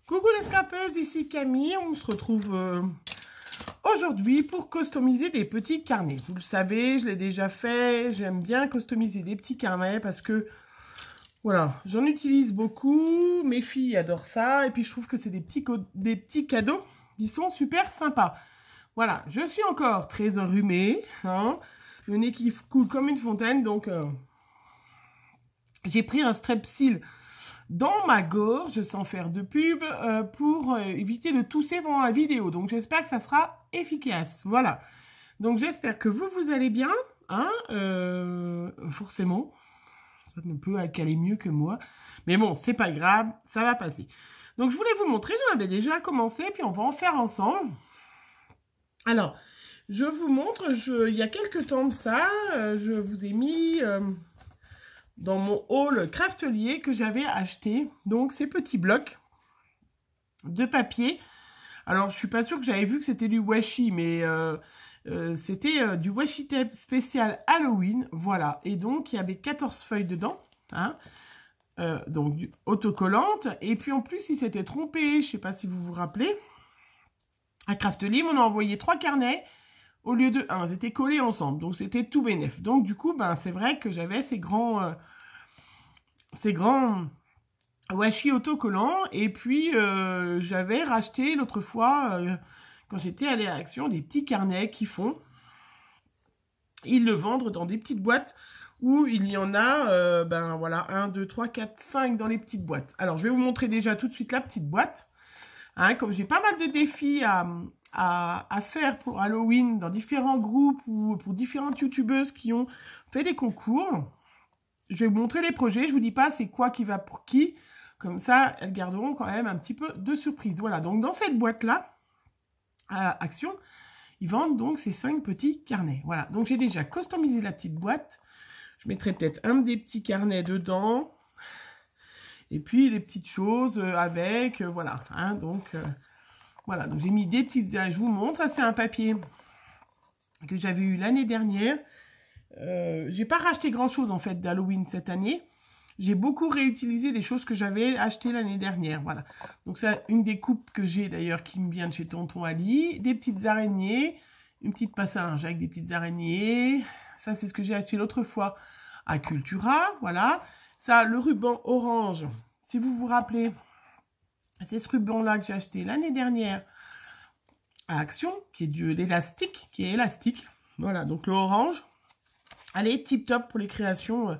Coucou les scrapeuses, ici Camille, on se retrouve aujourd'hui pour customiser des petits carnets. Vous le savez, je l'ai déjà fait, j'aime bien customiser des petits carnets parce que, voilà, j'en utilise beaucoup, mes filles adorent ça, et puis je trouve que c'est des petits cadeaux qui sont super sympas. Voilà, je suis encore très enrhumée, hein, le nez qui coule comme une fontaine, donc j'ai pris un Strepsil dans ma gorge, sans faire de pub, pour éviter de tousser pendant la vidéo. Donc j'espère que ça sera efficace. Voilà. Donc j'espère que vous allez bien. Hein, forcément, ça ne peut qu'aller mieux que moi. Mais bon, c'est pas grave, ça va passer. Donc je voulais vous montrer, j'en avais déjà commencé, puis on va en faire ensemble. Alors, je vous montre, il y a quelques temps de ça, je vous ai mis dans mon haul Craftelier que j'avais acheté, donc ces petits blocs de papier. Alors, je suis pas sûre que j'avais vu que c'était du washi, mais c'était du washi tape spécial Halloween, voilà. Et donc, il y avait 14 feuilles dedans, hein, donc autocollantes. Et puis, en plus, il s'était trompé, je sais pas si vous vous rappelez, à Craftelier, on a envoyé 3 carnets au lieu de 1. Ils étaient collés ensemble, donc c'était tout bénef. Donc, du coup, ben, c'est vrai que j'avais ces grands washi autocollants. Et puis, j'avais racheté l'autre fois, quand j'étais allée à Action, des petits carnets qui font. Ils le vendent dans des petites boîtes où il y en a, ben voilà, 1, 2, 3, 4, 5 dans les petites boîtes. Alors, je vais vous montrer déjà tout de suite la petite boîte. Hein, comme j'ai pas mal de défis à faire pour Halloween dans différents groupes ou pour différentes youtubeuses qui ont fait des concours, je vais vous montrer les projets. Je vous dis pas c'est quoi qui va pour qui. Comme ça, elles garderont quand même un petit peu de surprise. Voilà, donc dans cette boîte-là, à Action, ils vendent donc ces 5 petits carnets. Voilà, donc j'ai déjà customisé la petite boîte. Je mettrai peut-être un des petits carnets dedans. Et puis les petites choses avec, voilà. Hein, donc, voilà, donc j'ai mis des petites... Je vous montre, ça c'est un papier que j'avais eu l'année dernière. J'ai pas racheté grand chose en fait d'Halloween cette année. J'ai beaucoup réutilisé des choses que j'avais achetées l'année dernière. Voilà. Donc c'est une des coupes que j'ai d'ailleurs qui me vient de chez Tonton Ali. Des petites araignées. Une petite passe à linge avec des petites araignées. Ça c'est ce que j'ai acheté l'autre fois à Cultura. Voilà. Ça, le ruban orange. Si vous vous rappelez, c'est ce ruban-là que j'ai acheté l'année dernière à Action. Qui est de l'élastique. Qui est élastique. Voilà. Donc le orange. Allez, tip top pour les créations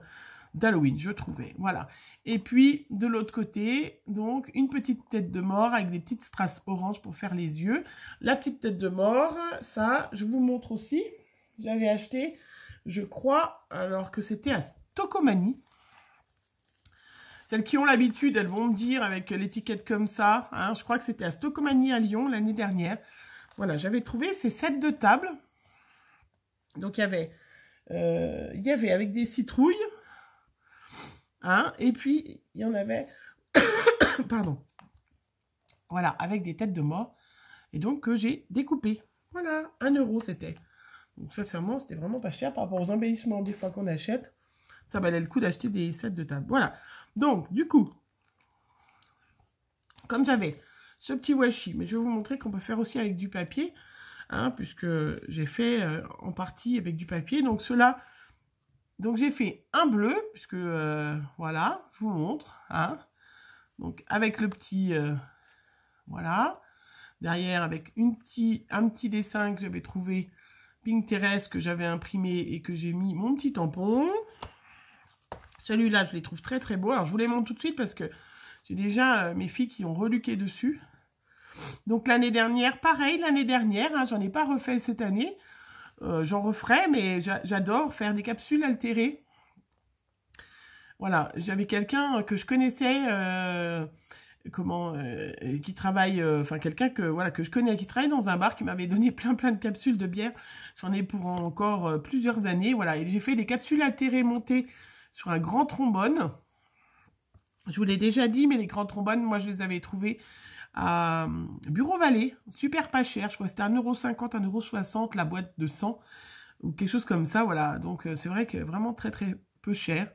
d'Halloween, je trouvais. Voilà. Et puis, de l'autre côté, donc, une petite tête de mort avec des petites strass orange pour faire les yeux. La petite tête de mort, ça, je vous montre aussi. J'avais acheté, je crois, alors que c'était à Stocomanie. Celles qui ont l'habitude, elles vont me dire avec l'étiquette comme ça. Hein, je crois que c'était à Stocomanie à Lyon l'année dernière. Voilà, j'avais trouvé ces sets de table. Donc, il y avait avec des citrouilles, hein, et puis il y en avait, pardon, voilà, avec des têtes de mort, et donc que j'ai découpé. Voilà, 1 € c'était. Donc sincèrement, c'était vraiment pas cher par rapport aux embellissements des fois qu'on achète. Ça valait le coup d'acheter des sets de table. Voilà, donc du coup, comme j'avais ce petit washi, mais je vais vous montrer qu'on peut faire aussi avec du papier, hein, puisque j'ai fait en partie avec du papier. Donc ceux-là, donc j'ai fait un bleu, puisque voilà, je vous montre, hein. Donc avec le petit, voilà, derrière avec un petit dessin que j'avais trouvé Pinterest, que j'avais imprimé et que j'ai mis mon petit tampon. Celui-là, je les trouve très très beaux. Alors je vous les montre tout de suite parce que j'ai déjà mes filles qui ont reluqué dessus. Donc l'année dernière, pareil, l'année dernière, hein, j'en ai pas refait cette année. J'en referai, mais j'adore faire des capsules altérées. Voilà, j'avais quelqu'un que je connaissais, qui travaille, enfin quelqu'un que voilà que je connais, qui travaille dans un bar, qui m'avait donné plein de capsules de bière. J'en ai pour encore plusieurs années, voilà. Et j'ai fait des capsules altérées montées sur un grand trombone. Je vous l'ai déjà dit, mais les grands trombones, moi je les avais trouvés à Bureau Vallée, super pas cher, je crois que c'était 1,50 €, 1,60 € la boîte de 100 ou quelque chose comme ça, voilà. Donc c'est vrai que vraiment très très peu cher.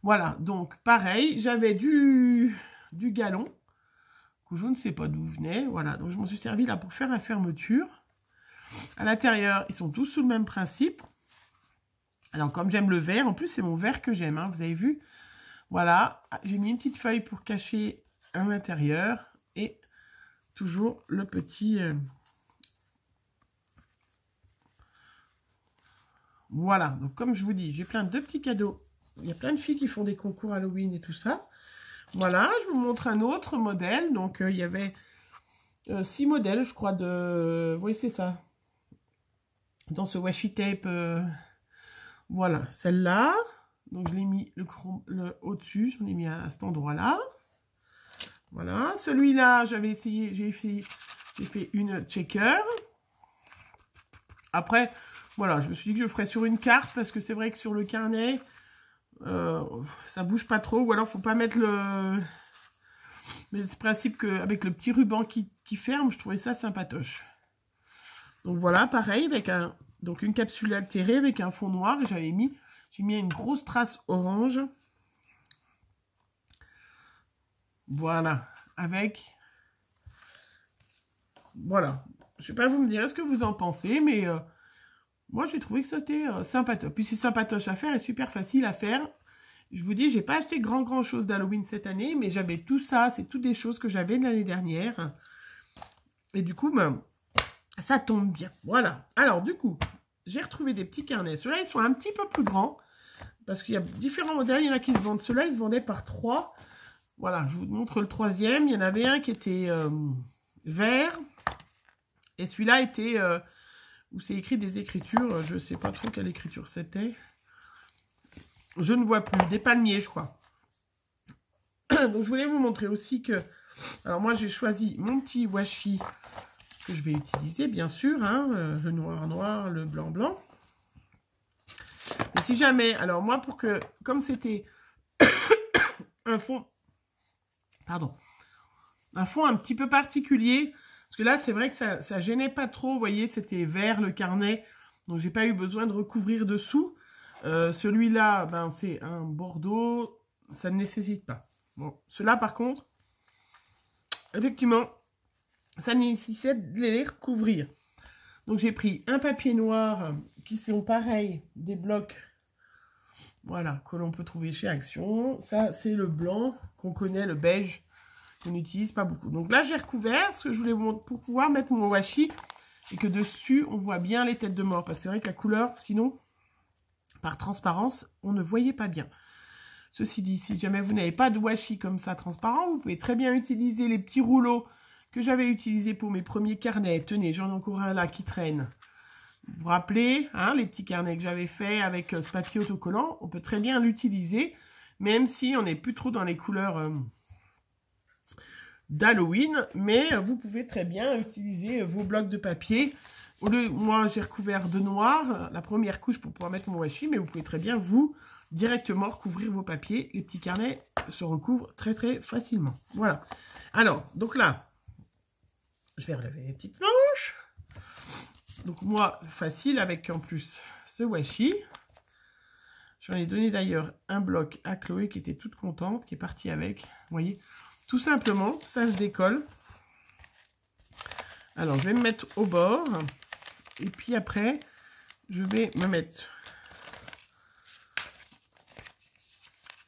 Voilà, donc pareil, j'avais du galon je ne sais pas d'où venait. Voilà, donc je m'en suis servi là pour faire la fermeture. À l'intérieur, ils sont tous sous le même principe. Alors, comme j'aime le vert, en plus, c'est mon vert que j'aime, hein, vous avez vu. Voilà, j'ai mis une petite feuille pour cacher à l'intérieur. Et toujours le petit... Voilà, donc comme je vous dis, j'ai plein de petits cadeaux. Il y a plein de filles qui font des concours Halloween et tout ça. Voilà, je vous montre un autre modèle. Donc, il y avait 6 modèles, je crois, de... Oui, c'est ça. Dans ce washi tape, voilà, celle-là. Donc, je l'ai mis le au-dessus, j'en ai mis à cet endroit-là. Voilà, celui-là, j'avais essayé, j'ai fait une checker. Après, voilà, je me suis dit que je ferais sur une carte, parce que c'est vrai que sur le carnet, ça bouge pas trop, ou alors faut pas mettre le... Mais c'est le principe qu'avec le petit ruban qui ferme, je trouvais ça sympatoche. Donc voilà, pareil, avec donc une capsule altérée avec un fond noir. Et j'ai mis une grosse trace orange. Voilà, avec... Voilà. Je sais pas, vous me direz ce que vous en pensez, mais moi j'ai trouvé que c'était sympatoche. Puis c'est sympatoche à faire et super facile à faire. Je vous dis, j'ai pas acheté grand chose d'Halloween cette année, mais j'avais tout ça. C'est toutes des choses que j'avais de l'année dernière. Et du coup, ben... ça tombe bien. Voilà. Alors, du coup, j'ai retrouvé des petits carnets. Ceux-là, ils sont un petit peu plus grands. Parce qu'il y a différents modèles. Il y en a qui se vendent. Ceux-là, ils se vendaient par 3. Voilà, je vous montre le troisième. Il y en avait un qui était vert. Et celui-là était... où c'est écrit des écritures. Je ne sais pas trop quelle écriture c'était. Je ne vois plus. Des palmiers, je crois. Donc, je voulais vous montrer aussi que... Alors, moi, j'ai choisi mon petit washi... que je vais utiliser, bien sûr, hein, le noir, le blanc. Et si jamais, alors moi, comme c'était un fond, un fond un petit peu particulier, parce que là, c'est vrai que ça gênait pas trop, vous voyez, c'était vert, le carnet, donc j'ai pas eu besoin de recouvrir dessous. Celui-là, ben, c'est un bordeaux, ça ne nécessite pas. Bon, ceux-là, par contre, effectivement, ça nécessite de les recouvrir. Donc, j'ai pris un papier noir qui sont pareils, des blocs, voilà, que l'on peut trouver chez Action. Ça, c'est le blanc qu'on connaît, le beige, qu'on n'utilise pas beaucoup. Donc là, j'ai recouvert ce que je voulais vous montrer pour pouvoir mettre mon washi et que dessus, on voit bien les têtes de mort. Parce que c'est vrai que la couleur, sinon, par transparence, on ne voyait pas bien. Ceci dit, si jamais vous n'avez pas de washi comme ça transparent, vous pouvez très bien utiliser les petits rouleaux que j'avais utilisé pour mes premiers carnets. Tenez, j'en ai encore un là qui traîne. Vous vous rappelez, hein, les petits carnets que j'avais fait avec ce papier autocollant, on peut très bien l'utiliser, même si on n'est plus trop dans les couleurs d'Halloween, mais vous pouvez très bien utiliser vos blocs de papier. Moi, j'ai recouvert de noir, la première couche pour pouvoir mettre mon washi, mais vous pouvez très bien, vous, directement recouvrir vos papiers. Les petits carnets se recouvrent très très facilement. Voilà. Alors, donc là, je vais relever les petites manches. Donc moi, facile avec en plus ce washi. J'en ai donné d'ailleurs un bloc à Chloé qui était toute contente, qui est partie avec. Vous voyez, tout simplement, ça se décolle. Alors, je vais me mettre au bord. Et puis après, je vais me mettre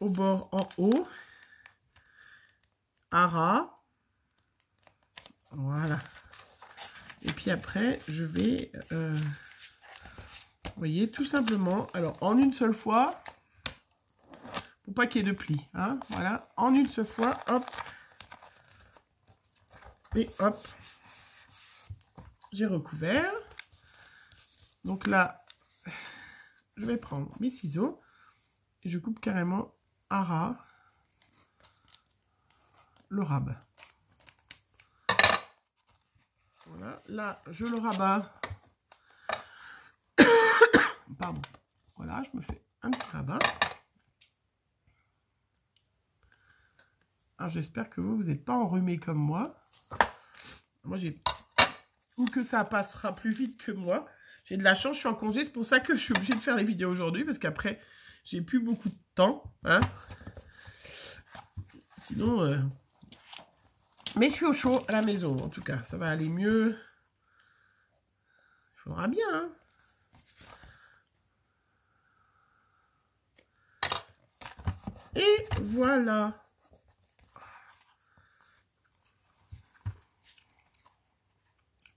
au bord en haut. À ras. Voilà. Et puis après, je vais, vous voyez, tout simplement, alors en une seule fois, pour pas qu'il y ait de plis, hein, voilà, en une seule fois, hop, et hop, j'ai recouvert. Donc là, je vais prendre mes ciseaux, et je coupe carrément à ras le rabat. Voilà, là, je le rabats. Pardon. Voilà, je me fais un petit rabat. Alors, j'espère que vous n'êtes pas enrhumé comme moi. Moi, j'ai... Ou que ça passera plus vite que moi. J'ai de la chance, je suis en congé. C'est pour ça que je suis obligée de faire les vidéos aujourd'hui. Parce qu'après, j'ai plus beaucoup de temps. Hein. Sinon... Mais je suis au chaud à la maison, en tout cas. Ça va aller mieux. Il faudra bien, hein. Et voilà.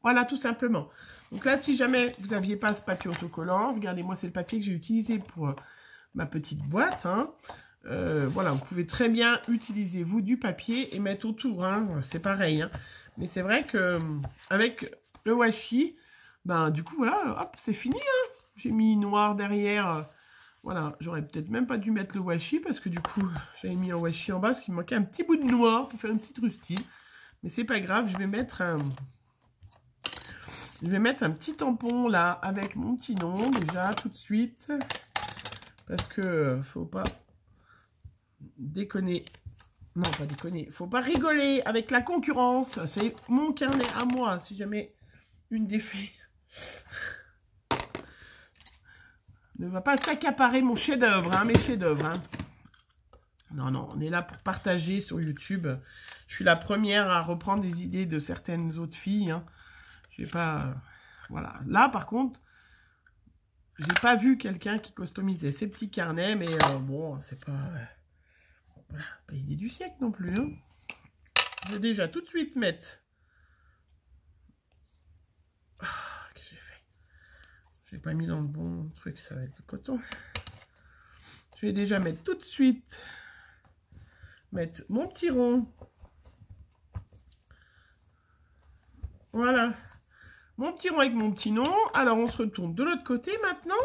Voilà, tout simplement. Donc là, si jamais vous n'aviez pas ce papier autocollant, regardez, moi, c'est le papier que j'ai utilisé pour ma petite boîte, hein. Voilà, vous pouvez très bien utiliser, vous, du papier et mettre autour, hein. C'est pareil, hein. Mais c'est vrai que avec le washi, ben, du coup, voilà, hop, c'est fini, hein. J'ai mis noir derrière. Voilà, j'aurais peut-être même pas dû mettre le washi parce que du coup, j'avais mis un washi en bas parce qu'il me manquait un petit bout de noir pour faire une petite rustine. Mais c'est pas grave, je vais mettre un petit tampon là avec mon petit nom déjà tout de suite. Parce que faut pas déconner. Non, pas déconner. Faut pas rigoler avec la concurrence. C'est mon carnet à moi. Si jamais une des filles ne va pas s'accaparer mon chef-d'œuvre, hein, mes chefs-d'œuvre. Hein. Non, non, on est là pour partager sur YouTube. Je suis la première à reprendre des idées de certaines autres filles. Hein. Je vais pas... voilà. Là, par contre, j'ai pas vu quelqu'un qui customisait ces petits carnets, mais bon, c'est pas... voilà, pas l'idée du siècle non plus. Hein. Je vais déjà tout de suite mettre... Oh, qu'est-ce que j'ai fait? Je l'ai pas mis dans le bon truc, ça va être du coton. Je vais déjà mettre tout de suite... mettre mon petit rond. Voilà. Mon petit rond avec mon petit nom. Alors, on se retourne de l'autre côté maintenant.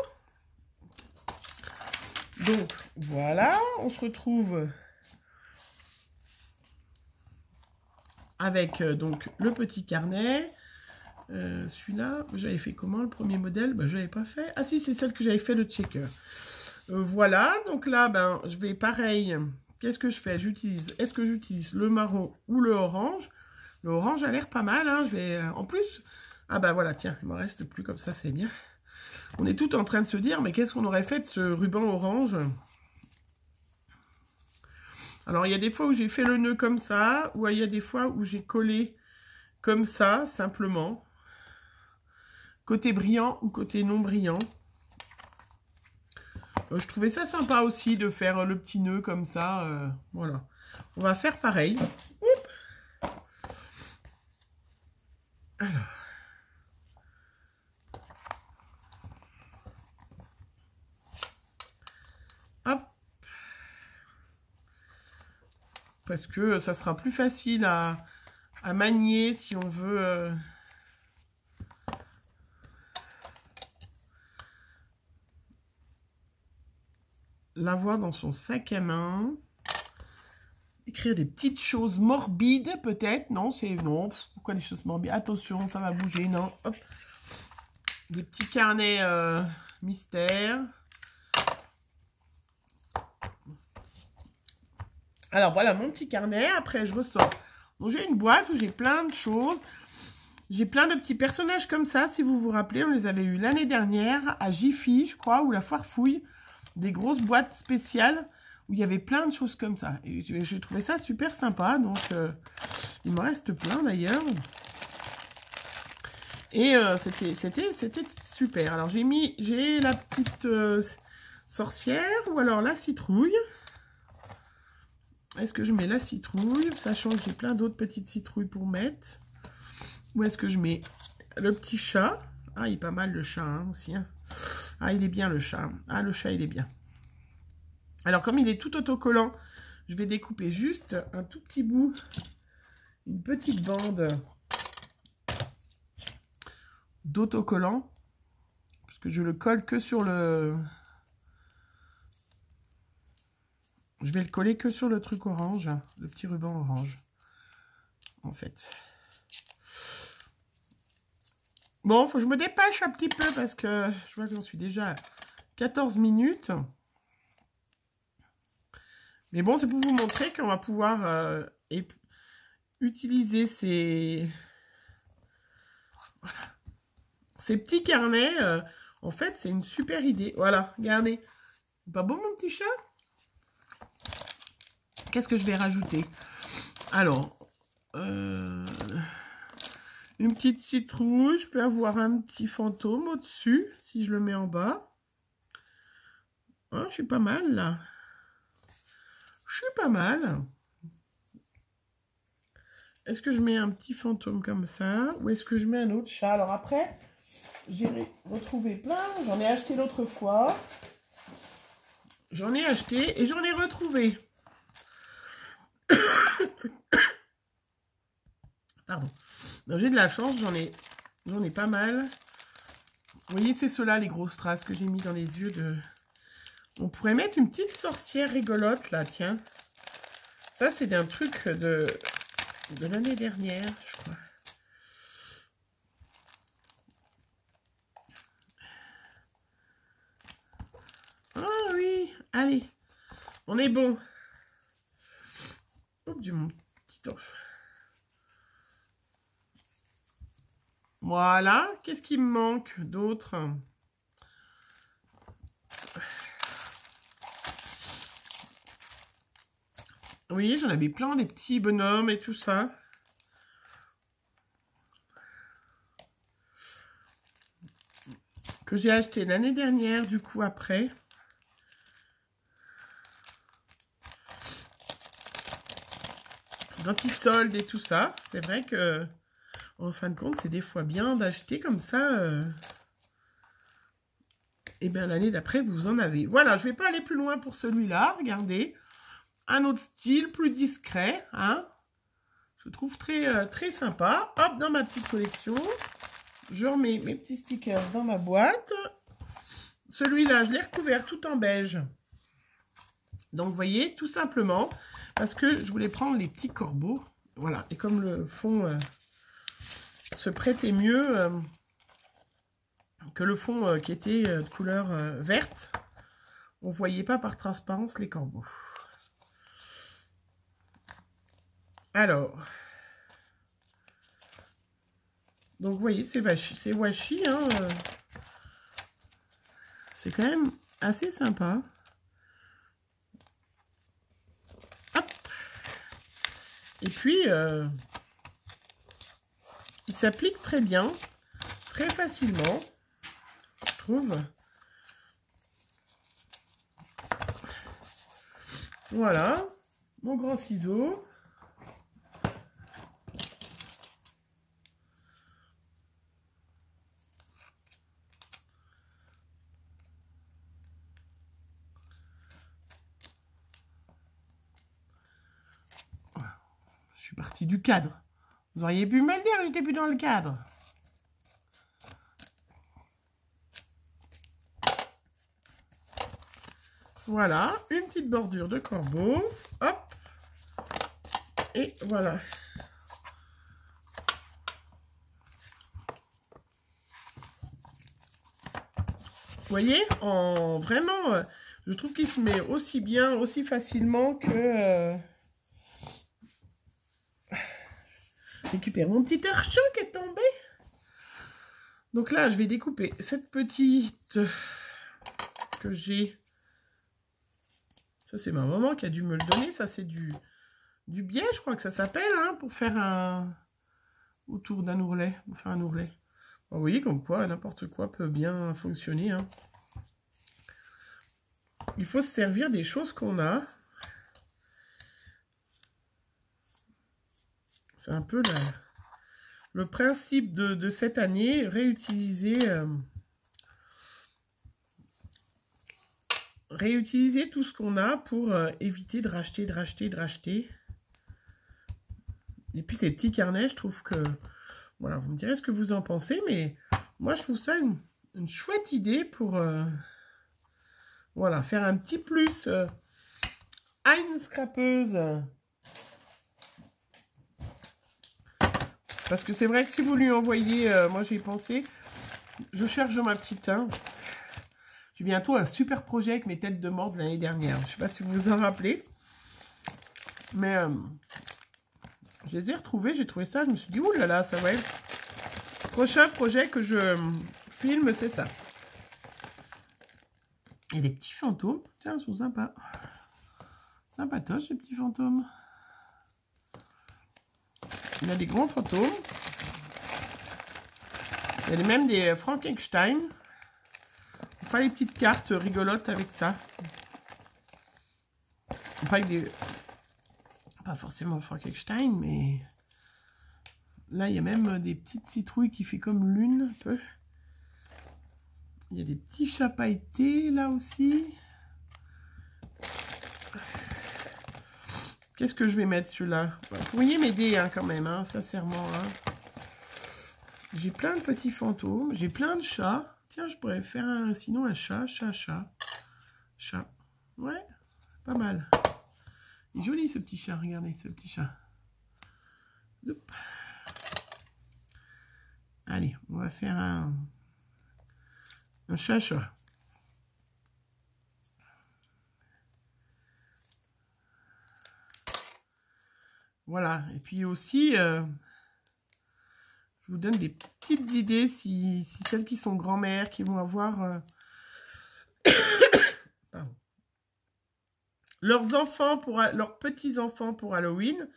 Donc, voilà. On se retrouve avec donc le petit carnet. Celui-là, j'avais fait comment le premier modèle? Ben, je l'avais pas fait. Ah si, c'est celle que j'avais fait le checker. Voilà. Donc là, ben, je vais pareil... Qu'est-ce que je fais? J'utilise. Est-ce que j'utilise le marron ou le orange? Le orange a l'air pas mal. Hein. Je vais, en plus... Ah bah voilà, tiens, il m'en reste plus comme ça, c'est bien. On est tout en train de se dire, mais qu'est-ce qu'on aurait fait de ce ruban orange? Alors, il y a des fois où j'ai fait le nœud comme ça, ou il y a des fois où j'ai collé comme ça, simplement. Côté brillant ou côté non brillant. Je trouvais ça sympa aussi de faire le petit nœud comme ça. Voilà. On va faire pareil. Oups. Alors. Hop. Parce que ça sera plus facile à manier si on veut... l'avoir dans son sac à main. Écrire des petites choses morbides, peut-être. Non, c'est... non. Pourquoi des choses morbides? Attention, ça va bouger. Non. Hop. Des petits carnets mystères. Alors, voilà mon petit carnet. Après, je ressors. Donc, j'ai une boîte où j'ai plein de choses. J'ai plein de petits personnages comme ça. Si vous vous rappelez, on les avait eu l'année dernière à Jiffy, je crois, ou la Foire Fouille. Des grosses boîtes spéciales où il y avait plein de choses comme ça. Et j'ai trouvé ça super sympa. Donc, il me reste plein d'ailleurs. Et c'était super. Alors, j'ai la petite sorcière ou alors la citrouille. Est-ce que je mets la citrouille, sachant que j'ai plein d'autres petites citrouilles pour mettre? Ou est-ce que je mets le petit chat? Ah, il est pas mal le chat hein, aussi. Hein. Ah, il est bien le chat. Ah, le chat, il est bien. Alors, comme il est tout autocollant, je vais découper juste un tout petit bout, une petite bande d'autocollant. Parce que je le colle que sur le... Je vais le coller que sur le truc orange, le petit ruban orange, en fait. Bon, faut que je me dépêche un petit peu parce que je vois que j'en suis déjà à 14 minutes. Mais bon, c'est pour vous montrer qu'on va pouvoir utiliser ces petits carnets. En fait, c'est une super idée. Voilà, regardez. Pas beau mon petit chat? Qu'est-ce que je vais rajouter? Alors, une petite citrouille. Je peux avoir un petit fantôme au-dessus, si je le mets en bas. Oh, je suis pas mal, là. Je suis pas mal. Est-ce que je mets un petit fantôme comme ça? Ou est-ce que je mets un autre chat? Alors après, j'ai retrouvé plein. J'en ai acheté l'autre fois. J'en ai acheté et j'en ai retrouvé. Pardon. J'ai de la chance, j'en ai pas mal. Vous voyez, c'est ceux-là, les grosses traces que j'ai mis dans les yeux de... On pourrait mettre une petite sorcière rigolote, là, tiens. Ça, c'est d'un truc de l'année dernière, je crois. Ah oui, allez, on est bon. Oups, j'ai mon petit off. Voilà, qu'est-ce qui me manque d'autre? Oui, j'en avais plein, des petits bonhommes et tout ça. Que j'ai acheté l'année dernière, du coup, après. Quand ils soldent et tout ça, c'est vrai que, en fin de compte, c'est des fois bien d'acheter comme ça. Et bien, l'année d'après, vous en avez. Voilà, je ne vais pas aller plus loin pour celui-là. Regardez. Un autre style, plus discret. Hein, je trouve très, très sympa. Hop, dans ma petite collection. Je remets mes petits stickers dans ma boîte. Celui-là, je l'ai recouvert tout en beige. Donc, vous voyez, tout simplement, parce que je voulais prendre les petits corbeaux. Voilà, et comme le fond se prêtait mieux que le fond qui était de couleur verte, on ne voyait pas par transparence les corbeaux. Alors, donc vous voyez, c'est washi, hein, c'est quand même assez sympa. Hop. Et puis, il s'applique très bien, très facilement, je trouve. Voilà, mon grand ciseau. Je suis partie du cadre. Vous auriez pu me le dire, j'étais plus dans le cadre. Voilà, une petite bordure de corbeau. Hop. Et voilà. Vous voyez, vraiment, je trouve qu'il se met aussi bien, aussi facilement que... récupère mon petit archon qui est tombé. Donc là, je vais découper cette petite que j'ai. Ça, c'est ma maman qui a dû me le donner. Ça, c'est du biais, je crois que ça s'appelle, hein, pour faire un... autour d'un ourlet. Pour faire un ourlet. Vous voyez, comme quoi, n'importe quoi peut bien fonctionner. Hein. Il faut se servir des choses qu'on a. C'est un peu le principe de cette année, réutiliser tout ce qu'on a pour éviter de racheter. Et puis ces petits carnets, je trouve que... Voilà, vous me direz ce que vous en pensez, mais moi je trouve ça une chouette idée pour voilà, faire un petit plus à une scrapeuse. Parce que c'est vrai que si vous lui envoyez, moi j'ai pensé, je cherche dans ma petite... Hein, j'ai bientôt un super projet avec mes têtes de mort de l'année dernière. Je ne sais pas si vous vous en rappelez. Mais je les ai retrouvés, j'ai trouvé ça, je me suis dit, ouh là là, ça va être... Prochain projet que je filme, c'est ça. Et des petits fantômes, tiens, ils sont sympas. Sympatoches, ces petits fantômes. Il y a des grands fantômes. Il y a même des Frankenstein. On fera des petites cartes rigolotes avec ça. Pas avec des... Pas forcément Frankenstein, mais... Là, il y a même des petites citrouilles qui fait comme lune, un peu. Il y a des petits chats pailletés, là aussi. Qu'est-ce que je vais mettre, celui-là? Vous pourriez m'aider, hein, quand même, hein, sincèrement. Hein. J'ai plein de petits fantômes. J'ai plein de chats. Tiens, je pourrais faire sinon un chat. Chat. Ouais, pas mal. Il est joli, ce petit chat. Regardez, ce petit chat. Zoup. Allez, on va faire un chat. Voilà. Et puis aussi, je vous donne des petites idées si celles qui sont grand-mères, qui vont avoir leurs enfants, leurs petits-enfants pour Halloween.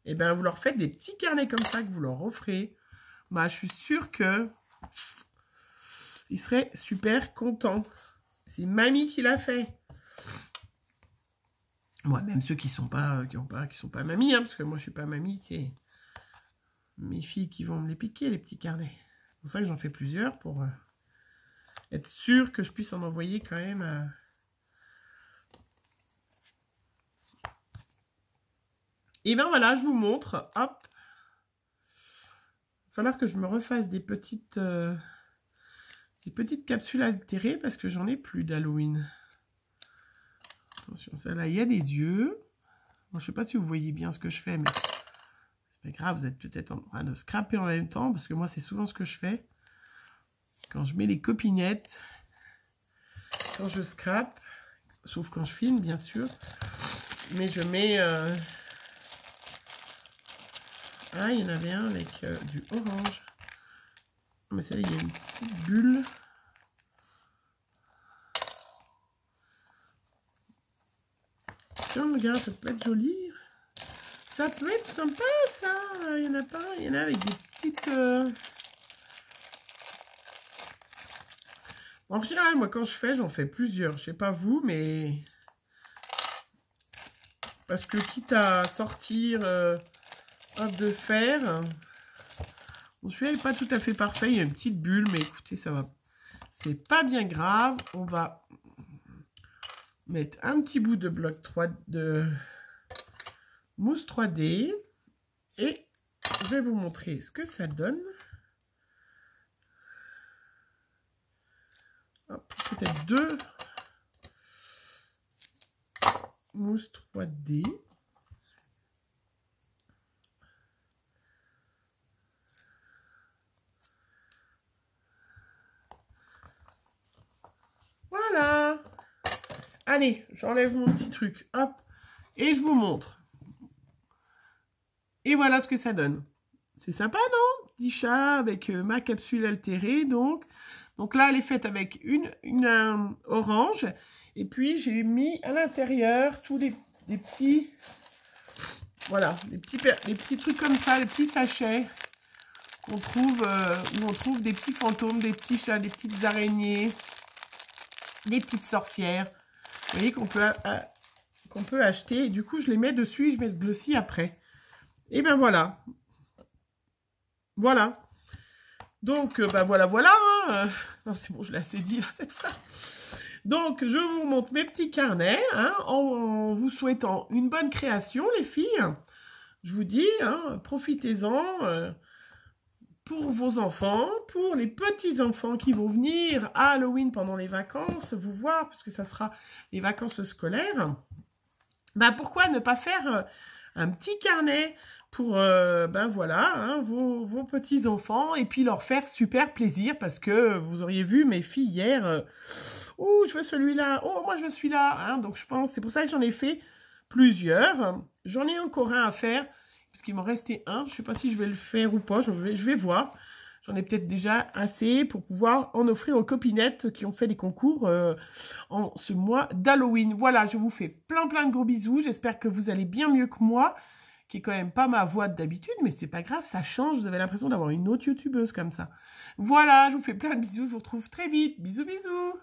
Et bien, vous leur faites des petits carnets comme ça que vous leur offrez. Bah, je suis sûre que ils seraient super contents. C'est mamie qui l'a fait. Moi, même ceux qui sont pas mamie, hein, parce que moi je suis pas mamie, c'est mes filles qui vont me les piquer, les petits carnets. C'est pour ça que j'en fais plusieurs, pour être sûr que je puisse en envoyer quand même. Et ben voilà, je vous montre. Hop. Il va falloir que je me refasse des petites capsules altérées parce que j'en ai plus d'Halloween. Attention, ça là, il y a des yeux. Bon, je ne sais pas si vous voyez bien ce que je fais, mais c'est pas grave, vous êtes peut-être en train de scraper en même temps, parce que moi, c'est souvent ce que je fais. Quand je mets les copinettes, quand je scrape, sauf quand je filme, bien sûr, mais je mets... Ah, il y en avait un avec du orange. Mais ça, il y a une petite bulle. Tiens, regarde, ça peut être joli. Ça peut être sympa, ça. Il y en a pas. Il y en a avec des petites... En général, moi, quand je fais, j'en fais plusieurs. Je sais pas vous, mais... Parce que quitte à sortir de fer... Bon, celui-là n'est pas tout à fait parfait. Il y a une petite bulle, mais écoutez, ça va. C'est pas bien grave. On va mettre un petit bout de bloc 3 de mousse 3D. Et je vais vous montrer ce que ça donne. Peut-être 2 mousses 3D. Voilà. Allez, j'enlève mon petit truc. Hop. Et je vous montre. Et voilà ce que ça donne. C'est sympa, non? Petit chat avec ma capsule altérée, donc. Donc là, elle est faite avec une orange. Et puis, j'ai mis à l'intérieur tous des petits... Voilà, des petits trucs comme ça, les petits sachets qu'on trouve, où on trouve des petits fantômes, des petits chats, des petites araignées, des petites sorcières. Vous voyez qu'on peut acheter. Et du coup, je les mets dessus et je mets le glossy après. Et ben voilà. Voilà. Donc, ben voilà. Hein. Non, c'est bon, je l'ai assez dit là, cette fois. Donc, je vous montre mes petits carnets, hein, en vous souhaitant une bonne création, les filles. Je vous dis, hein, profitez-en pour vos enfants, pour les petits-enfants qui vont venir à Halloween pendant les vacances, vous voir, puisque ça sera les vacances scolaires. Ben, pourquoi ne pas faire un petit carnet pour ben voilà, hein, vos petits-enfants, et puis leur faire super plaisir, parce que vous auriez vu mes filles hier... Oh, je veux celui-là. Oh, moi, je veux celui-là. Hein, donc, je pense, c'est pour ça que j'en ai fait plusieurs. J'en ai encore un à faire, parce qu'il m'en restait un. Je ne sais pas si je vais le faire ou pas. Je vais voir. J'en ai peut-être déjà assez pour pouvoir en offrir aux copinettes qui ont fait des concours en ce mois d'Halloween. Voilà, je vous fais plein de gros bisous. J'espère que vous allez bien mieux que moi. qui est quand même pas ma voix d'habitude, mais c'est pas grave, ça change, vous avez l'impression d'avoir une autre youtubeuse comme ça. Voilà, je vous fais plein de bisous, je vous retrouve très vite. Bisous, bisous.